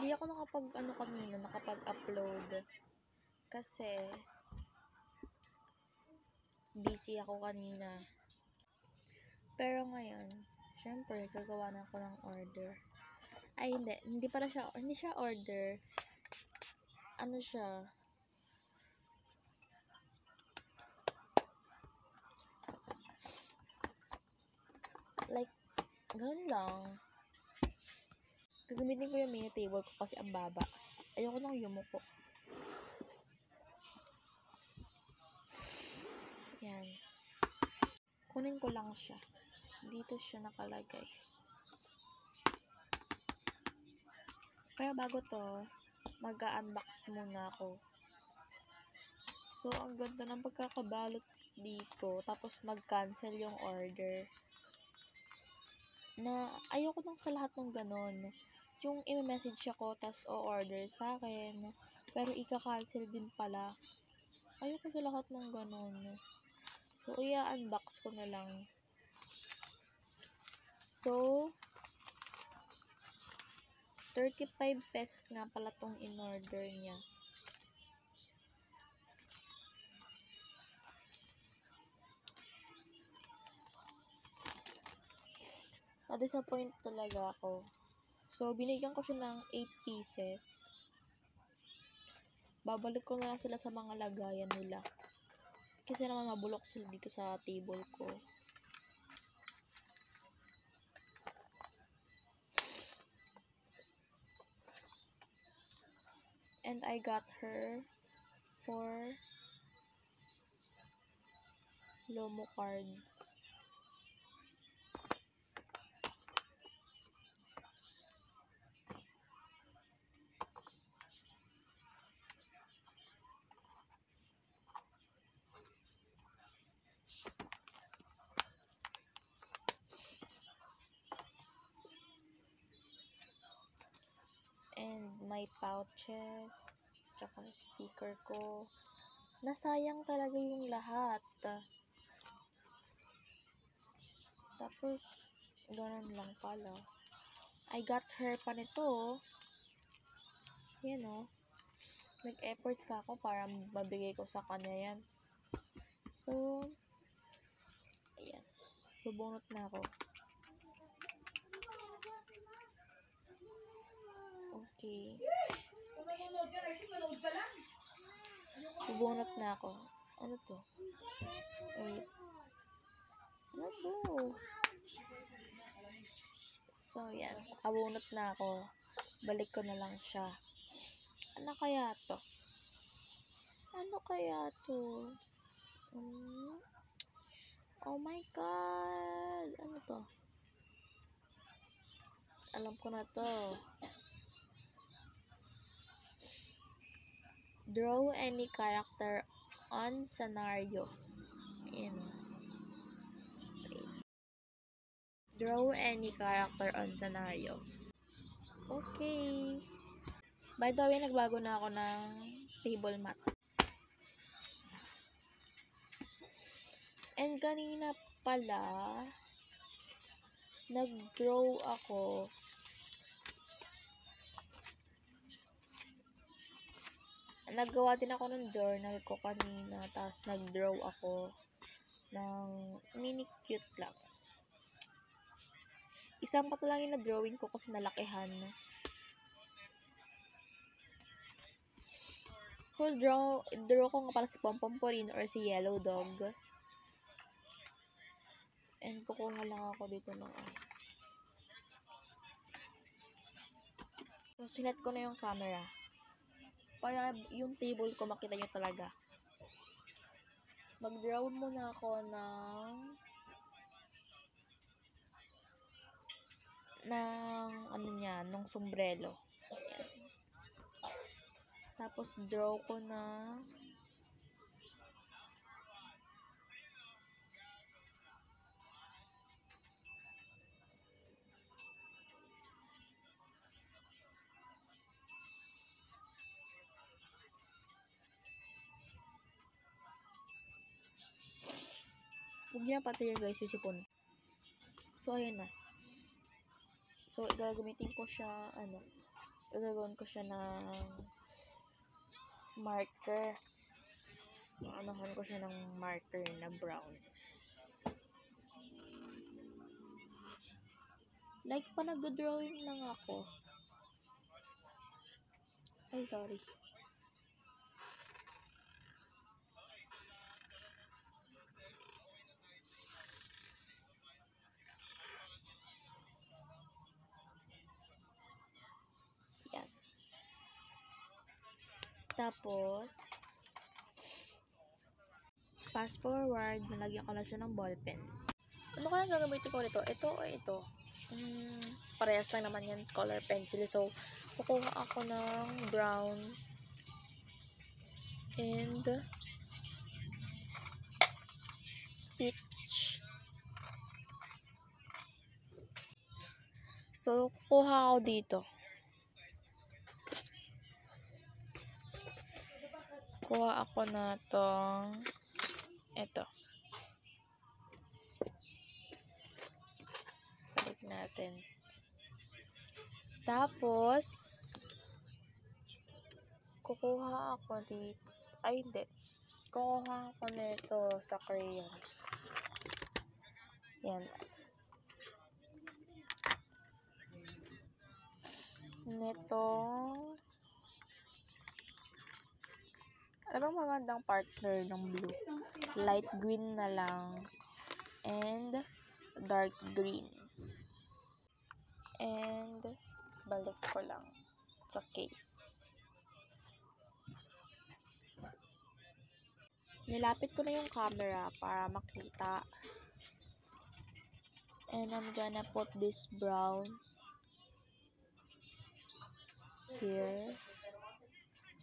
Hindi ako nakapag-upload. Kasi, busy ako kanina. Pero ngayon, syempre, gagawa na ako ng order. Ay, hindi siya order. Ano siya? Like, ganun lang. Gagamitin ko yung mini table ko kasi ang baba. Ayoko nang yumuko. Yan. Kunin ko lang siya. Dito siya nakalagay. Pero bago to, mag-unbox muna ako. So, ang ganda ng pagkakabalot dito. Tapos, mag-cancel yung order. Na, ayoko nang sa lahat ng ganon. Yung i-message ako, tas o-order sa akin. Pero, ika-cancel din pala. Ayoko sa lahat ng ganon. So, i-unbox ko na lang. So, 35 pesos nga pala tong in-order niya. Na-disappoint talaga ako. So, binigyan ko siya ng 8 pieces. Babalik ko na lang sila sa mga lagayan nila. Kasi naman mabulok sila dito sa table ko. And I got her for Lomo cards. And my pouches, tsaka sticker ko. Nasayang talaga yung lahat. Tapos, ganun lang pala. I got her pa nito. Yan o. Nag-effort pa ako para mabigay ko sa kanya yan. So, ayan. Bubunot na ako. Okay. Bubunot na ako. Ano to? Wait. Ano to? So, yan. Abunot na ako. Balik ko na lang siya. Ano kaya to? Oh my God! Ano to? Alam ko na to. Draw any character on scenario. Ayan. Draw any character on scenario. Okay. By the way, nagbago na ako ng table mat. And kanina pala, nag-draw ako. Naggawa din ako ng journal ko kanina. Tapos nag-draw ako ng mini cute lang. Isang pa lang yung na-drawing ko kasi nalakihan. So, draw ko nga pala si Pompomporin or si Yellow Dog. And kukuha lang ako dito ng So, sinet ko na yung camera. Para yung table ko makita nyo talaga. Mag-draw muna ako ng sombrero. Ayan. Tapos, draw ko na huwag niyo na pati yan guys, yung sipon. So, ayan na. So, gagamitin ko siya, gagawin ko siya ng marker. Anuhan ko siya ng marker na brown. Like pa nag-drawing lang ako. Ay, sorry. Yan. Tapos, fast forward, nalagyan ko na siya ng ballpen. Ano kaya gagamitin ko nito? Ito o ito? Parehas lang naman yan, color pencil. So, kukuha ako ng brown and peach. So, kukuha ako dito. Kuha ako na tong ito. Balik natin. Tapos, kukuha ako dito. Ay, hindi. Kukuha ako nito sa crayons. Yan. Netong ano bang magandang partner ng blue? Light green na lang and dark green. And balik ko lang sa case. Nilapit ko na yung camera para makita. And I'm gonna put this brown here.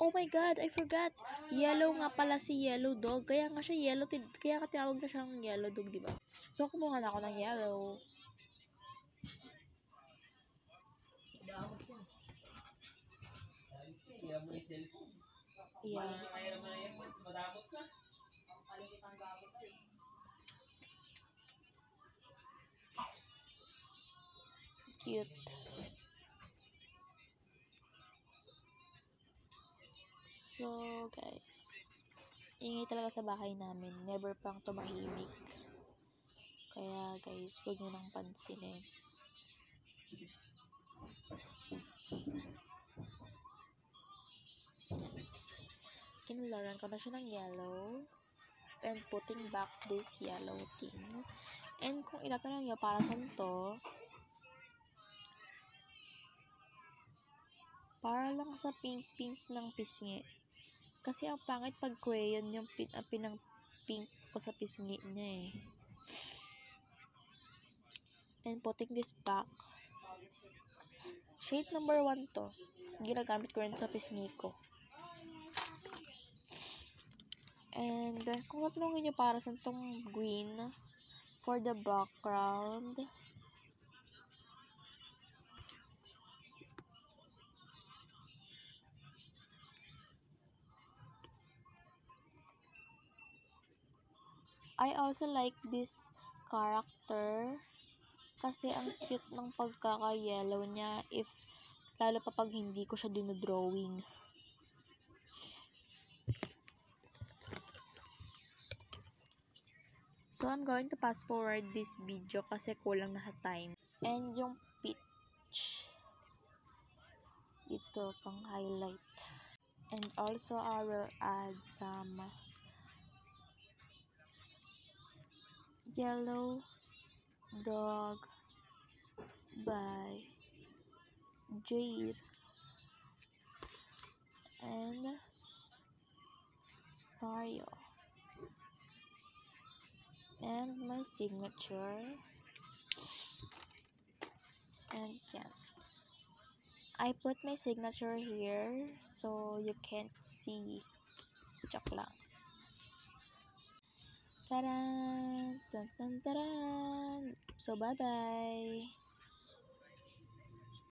Oh my god, I forgot. Yellow nga pala si yellow dog. Kaya nga siya yellow. Kaya nga tinawag na siyang yellow dog, di ba? So, kumuha na ako ng yellow. Yeah. Cute. So, guys, ingay talaga sa bahay namin. Never pang tumahimik. Kaya, guys, huwag nyo nang pansinin. Kinularan ko na siya ng yellow. And putting back this yellow thing. And kung itatanong nyo para saan to, para lang sa pink-pink ng pisngi. Kasi ang pangit pag crayon yung pinang-pink ko sa pisngi niya eh. And putting this back. Shade number 1 to. Ginagamit ko rin sa pisngi ko. And kung tatanungin nyo para saan tong green for the background, I also like this character kasi ang cute ng pagkaka-yellow niya lalo pa pag hindi ko siya dinodrawing. So, I'm going to fast forward this video kasi kulang na sa time. And yung peach, ito pang highlight. And also, I will add some yellow dog by Jade and Mario. And my signature. And yeah, I put my signature here so you can't see. Joke lang. Taran! Tan tan taran! So bye bye!